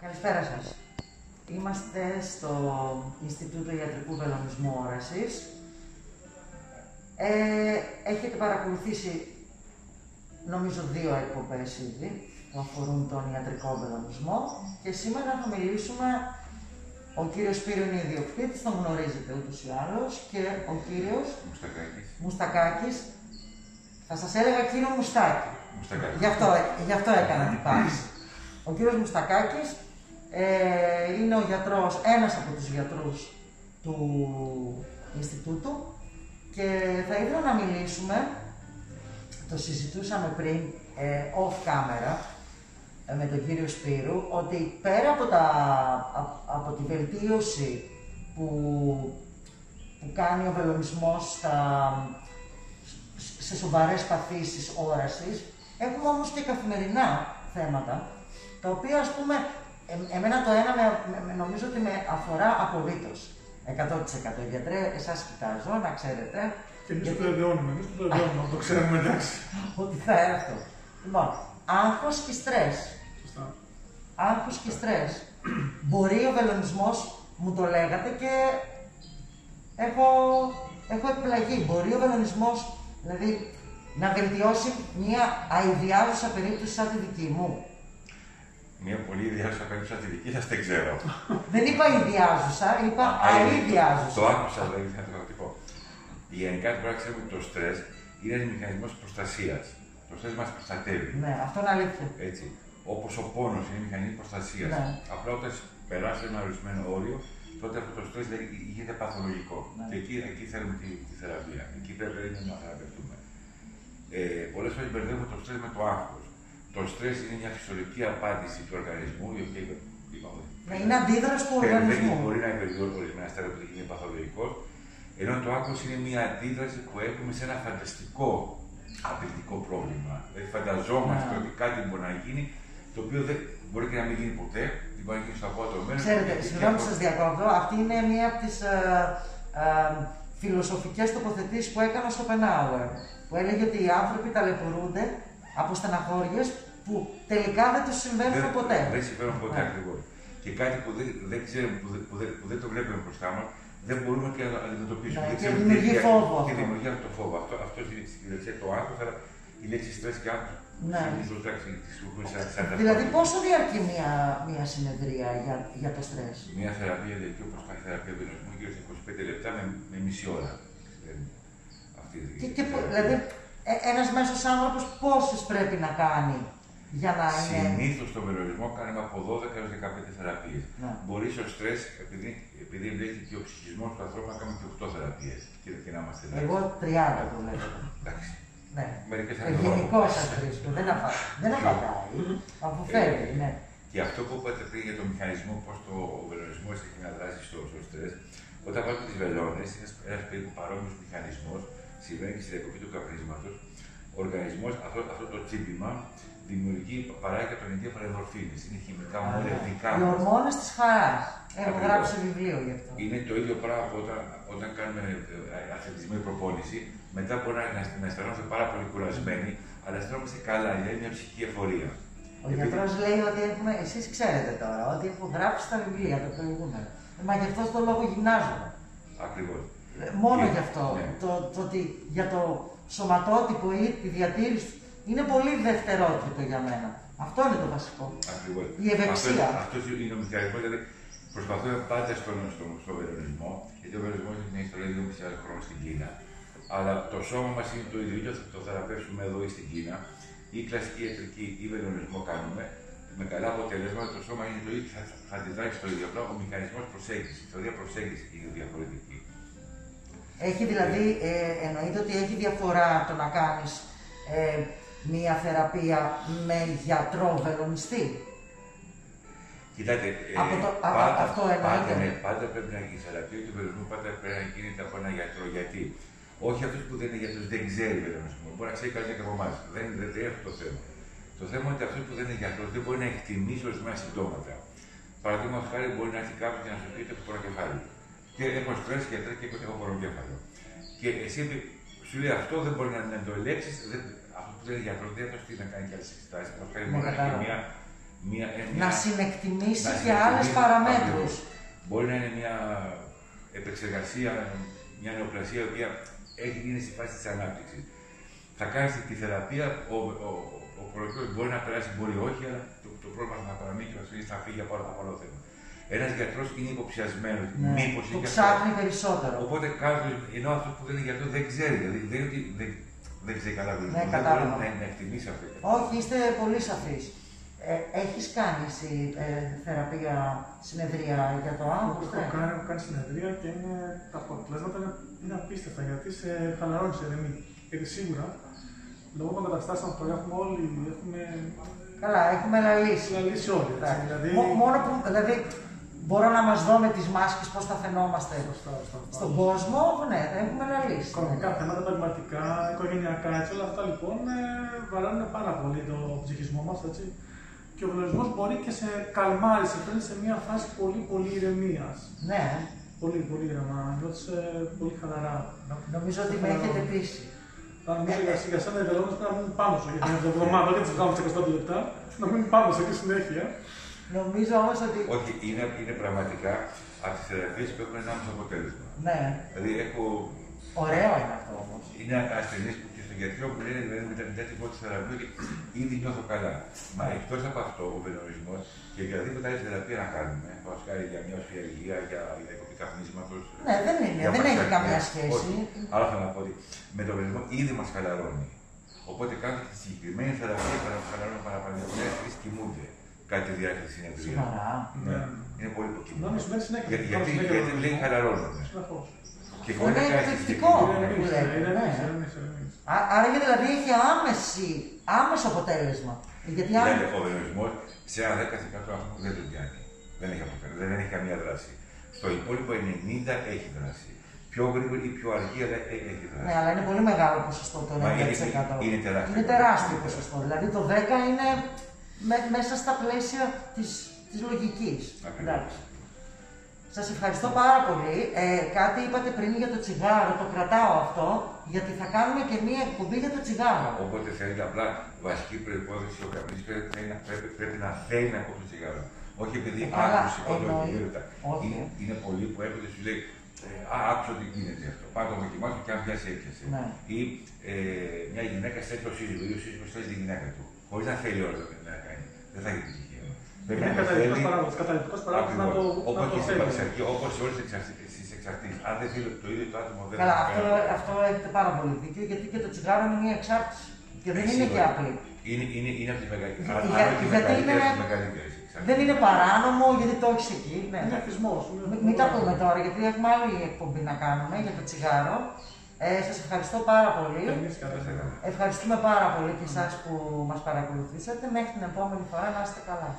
Καλησπέρα σας. Είμαστε στο Ινστιτούτο Ιατρικού Βελονισμού Όρασης. Έχετε παρακολουθήσει, νομίζω, 2 εκπομπές ήδη που αφορούν τον ιατρικό βελονισμό και σήμερα θα μιλήσουμε. Ο κύριος Σπύρο είναι ιδιοκτήτης, τον γνωρίζετε ούτως ή άλλως, και ο κύριος Μουστακάκης. Θα σας έλεγα κύριο Μουστάκη. Γι' αυτό έκανα την πάση. Ο κύριος Μουστακάκης είναι ο γιατρός, ένας από τους γιατρούς του Ινστιτούτου και θα ήθελα να μιλήσουμε, το συζητούσαμε πριν off camera με τον κύριο Σπύρου, ότι πέρα από τη βελτίωση που κάνει ο βελονισμός σε σοβαρές παθήσεις όρασης, έχουμε όμως και καθημερινά θέματα, τα οποία, ας πούμε, εμένα το ένα νομίζω ότι με αφορά απολύτως, 100%. Γιατρέ, εσάς κοιτάζω, να ξέρετε. Και εμείς το βεβαιώνουμε, το ξέρουμε, εντάξει. Ότι θα είναι αυτό. Λοιπόν, άγχος και στρες. Σωστά. Άγχος και στρες. Μπορεί ο βελονισμός, μου το λέγατε και έχω εκπλαγεί. Μπορεί ο βελονισμός, δηλαδή, να βελτιώσει μια αηδιάζουσα περίπτωση σαν τη δική μου. Μια πολύ ιδιάζουσα περίπτωση σαν τη δική σας δεν ξέρω. Δεν είπα ιδιάζουσα, είπα αηδιάζουσα. Το άκουσα, δηλαδή, θα το πω. Γενικά, πρέπει να ξέρουμε ότι το στρες είναι ένας μηχανισμός προστασίας. Το στρες μας προστατεύει. Ναι, αυτό είναι αλήθεια. Έτσι. Όπως ο πόνος είναι μηχανή προστασίας. Ναι. Απλά όταν περάσει ένα ορισμένο όριο, τότε αυτό το στρες γίνεται παθολογικό. Ναι. Και εκεί θέλουμε τη θεραπεία. Εκεί πρέπει να θεραπευτούμε. Πολλές φορές μπερδεύουμε το στρες με το άγχος. Το στρες είναι μια φυσιολογική απάντηση του οργανισμού, η οποία είπαμε. Ναι, είναι αντίδραση του οργανισμού. Μπορεί να υπερβεί ορισμένα στάδια που είναι παθολογικό, ενώ το άγχος είναι μια αντίδραση που έχουμε σε ένα φανταστικό απειλητικό πρόβλημα. Δηλαδή, φανταζόμαστε ότι κάτι μπορεί να γίνει, το οποίο δεν μπορεί και να μην γίνει ποτέ, δεν μπορεί να γίνει στο απότερο μέλλον. Ξέρετε, συγγνώμη που σας διακόπτω, αυτή είναι μία από τις φιλοσοφικές τοποθετήσεις που έκανα στο Πενάουερ. Που έλεγε ότι οι άνθρωποι ταλαιπωρούνται από στεναχώριες που τελικά δεν τους συμβαίνουν ποτέ. Δεν συμβαίνουν ποτέ, ακριβώς. Και κάτι που δεν ξέρουμε, που δεν το βλέπουμε μπροστά μας, δεν μπορούμε και να το αντιμετωπίσουμε. Ναι, και δημιουργεί φόβο. Και δημιουργεί αυτό το φόβο. Αυτό είναι η λέξη το άγχος, αλλά η λέξη στρες και άγχος. Ναι. Δηλαδή, πόσο διαρκεί μια συνεδρία για το στρες? Μια θεραπεία διαρκεί, όπως πάει η θεραπεία βελονισμού, γύρω στα 25 λεπτά με μισή ώρα. Δηλαδή, ένας μέσος άνθρωπος πόσες πρέπει να κάνει για να είναι. Συνήθως στο βελονισμό κάνουμε από 12 έως 15 θεραπείες. Ναι. Μπορεί στο στρες, επειδή εμπλέκεται και ο ψυχισμός του ανθρώπου, να κάνουμε και 8 θεραπείες. Και να είμαστε εγώ 30 το βλέπω. Εντάξει. Ναι. Γενικό σας βρίσκω. Δεν απαντάει. Αποφεύγει, ναι. Και αυτό που είπατε πριν για τον μηχανισμό, πώς ο βελονισμός έχει να δράσει στο στρες, όταν βάλουμε τις βελόνες, είναι ένας περίπου παρόμοιος μηχανισμός, συμβαίνει και στη διακοπή του καπνίσματος. Ο οργανισμός, αυτό το τσίπημα, παράγει από τον εγκέφαλο ενδορφίνες. Είναι χημικά μολυβικά. Οι ορμόνες της χαράς. Έχω γράψει βιβλίο γι' αυτό. Είναι το ίδιο πράγμα όταν κάνουμε αθλητισμό ή προπόνηση. Μετά μπορεί να αισθανόμαστε πάρα πολύ κουρασμένοι, αλλά αισθανόμαστε καλά. Είναι μια ψυχική εφορία. Ο γιατρός λέει ότι εσείς ξέρετε τώρα, ότι έχω γράψει τα βιβλία το προηγούμενο. Μα γι' αυτό το λόγο γυμνάζομαι. Ακριβώς. Μόνο γι' αυτό. Ναι. Το ότι για το σωματότυπο ή τη διατήρηση είναι πολύ δευτερότριτο για μένα. Αυτό είναι το βασικό. Ακριβώς. Η ευεξία. Αυτό είναι ο μηχανισμός. Δηλαδή, προσπαθούμε πάντα στο βελονισμό, γιατί ο βελονισμός έχει μια ιστορία 2,5 χρόνια στην Κίνα. Αλλά το σώμα μας είναι το ίδιο, θα το θεραπεύσουμε εδώ ή στην Κίνα. Ή κλασική ιατρική ή βελονισμό κάνουμε. Με καλά αποτελέσματα το σώμα είναι το ίδιο, θα αντιδράσει στο ίδιο. Απλά ο μηχανισμός προσέγγισης, η θεωρία προσέγγισης είναι διαφορετική. Έχει δηλαδή, εννοείται ότι έχει διαφορά το να κάνεις μία θεραπεία με γιατρό βελονιστή. Κοιτάτε, πάντα πρέπει να γίνει η θεραπεία του βελονισμού, πάντα πρέπει να γίνεται από έναν γιατρό. Γιατί όχι αυτός που δεν είναι γιατρός δεν ξέρει βελονισμό. Μπορεί να ξέρει καλύτερα και από εμάς. Δεν είναι αυτό το θέμα. Το θέμα είναι ότι αυτός που δεν είναι γιατρός δεν μπορεί να εκτιμήσει ορισμένα συμπτώματα. Παραδείγματος χάρη, μπορεί να έρθει κάποιος και να σου πει ότι έχω πονοκεφάλι. Και έχω στρες και έχω πονοκέφαλο. Και εσύ σου λέει αυτό δεν μπορεί να το ελέγξει. Αυτό που δεν είναι γιατρός δεν θα το στείλει να κάνει και άλλες εξετάσεις. Θα κάνει μόνο μια να συνεκτιμήσει και άλλες παραμέτρους. Μπορεί να είναι μια επεξεργασία, μια νεοπλασία η οποία έχει γίνει στη φάση της ανάπτυξης. Θα κάνεις τη θεραπεία, ο προϊόντος μπορεί να περάσει, μπορεί όχι, αλλά το πρόβλημα θα παραμείνει και θα φύγει από άλλο θέμα. Ένας γιατρός είναι υποψιασμένος. Ναι, Μήπως το ψάχνει περισσότερο. Οπότε κάποιος, ενώ αυτός που δεν είναι γιατρός δεν ξέρει, δηλαδή δεν ξέρει καλά Ναι, δεν μπορεί να εκτιμήσει αυτό. Όχι, είστε πολύ σαφείς. Έχεις κάνει εσύ θεραπεία, συνεδρία για το άγχος? Έχω κάνει συνεδρία και τα αποτελέσματα είναι απίστευτα γιατί σε χαλαρώνει, σε ηρεμεί. Γιατί σίγουρα, λόγω των καταστάσεων που έχουμε όλοι, Καλά, έχουμε λαλήσει. Λαλήσει όλοι. Δηλαδή... Μόνο που, δηλαδή, μπορώ να μας δω με τις μάσκες πώς θα φαινόμαστε στον κόσμο, ναι, θα έχουμε λαλήσει. Οικονομικά θέματα, επαγγελματικά, οικογενειακά, έτσι, όλα αυτά λοιπόν βαράνουν πάρα πολύ το ψυχισμό μας, έτσι. Και ο βλογισμός μπορεί και σε καλμάρει, σε φέρνει σε μια φάση πολύ ηρεμίας. Ναι. Πολύ ηρεμά, νιώθεις πολύ χαλαρά. Νομίζω ότι με έχετε πείσει. Νομίζω για σένα οι βελόνες πρέπει να μείνουν πάνω σου, γιατί είναι εβδομάδα, δεν τις βγάλουμε σε 25 λεπτά, να μείνουν πάνω σε εκεί συνέχεια. Νομίζω όμως ότι... Όχι, είναι πραγματικά από τις θεραπείες που έχουν ένα άμεσο αποτέλεσμα. Ναι. Δηλαδή έχω... Ωραίο είναι αυτό όμως. Είναι ασθενείς που και στον γιατρό που λένε δηλαδή μετά την πρώτη θεραπεία ότι ήδη νιώθω καλά. Μα εκτός από αυτό, ο βελονισμός και οποιαδήποτε άλλη θεραπεία να κάνουμε, όπως κάνει για μια οσφιαλγία, για διακοπή καπνίσματος. Ναι, δεν έχει καμία σχέση. Άρα θέλω να πω ότι με τον βελονισμό ήδη μας χαλαρώνει. Οπότε κάνουμε τη συγκεκριμένη θεραπεία που χαλαρώνει παραπάνω. Οι κοιμούνται κατά τη διάρκεια της συνεδρίας. Ναι, είναι πολύ υποκειμενικό. Γιατί λέει χαλαρώνονται. Είναι εκπληκτικό που λέτε. Άρα δηλαδή έχει άμεσο αποτέλεσμα. Γιατί ο βελονισμός σε ένα 10% άνθρωπο δεν τον πιάνει. Δεν έχει αποτέλεσμα, δεν έχει καμία δράση. Στο υπόλοιπο 90% έχει δράση. Πιο γρήγορη ή πιο αργή, αλλά έχει δράση. Ναι, αλλά είναι πολύ μεγάλο ποσοστό το 90%. Είναι τεράστιο ποσοστό. Δηλαδή το 10% είναι μέσα στα πλαίσια της λογικής. Σας ευχαριστώ πάρα πολύ. Κάτι είπατε πριν για το τσιγάρο, το κρατάω αυτό, γιατί θα κάνουμε και μία εκπομπή για το τσιγάρο. Οπότε θέλετε απλά βασική προϋπόθεση ο καπνιστής πρέπει να θέλει να κόψει το τσιγάρο. Όχι επειδή άκουσε σηκώνεται. Είναι πολλοί που έρχονται και σου λέει άκουσα ότι γίνεται αυτό. Πάω να το δοκιμάσω και αν πιάσει έπιασε. Ναι. Ή μια γυναίκα στέλνει το σύζυγο ή ο σύζυγος στέλνει τη γυναίκα του. Χωρίς να θέλει όλα να κάνει. Δεν θα έχει επιτυχία. Είναι καταλυτικός παράγοντας να το θέλει. Όπως σε όλες τις εξαρτήσεις. Αν δεν θέλει το ίδιο το άτομο δεν θα κάνει. Αυτό έχετε πάρα πολύ δίκιο, γιατί και το τσιγάρο είναι μια εξάρτηση. Και δεν είναι και απλή. Είναι από τις μεγαλύτερες. Δεν είναι παράνομο, γιατί το έχεις εκεί. Είναι εθισμός. Μην τα πούμε τώρα, γιατί έχουμε άλλη εκπομπή να κάνουμε για το τσιγάρο. Σας ευχαριστώ πάρα πολύ. Ευχαριστούμε πάρα πολύ και εσάς που μας παρακολουθήσατε. Μέχρι την επόμενη φορά να είστε καλά.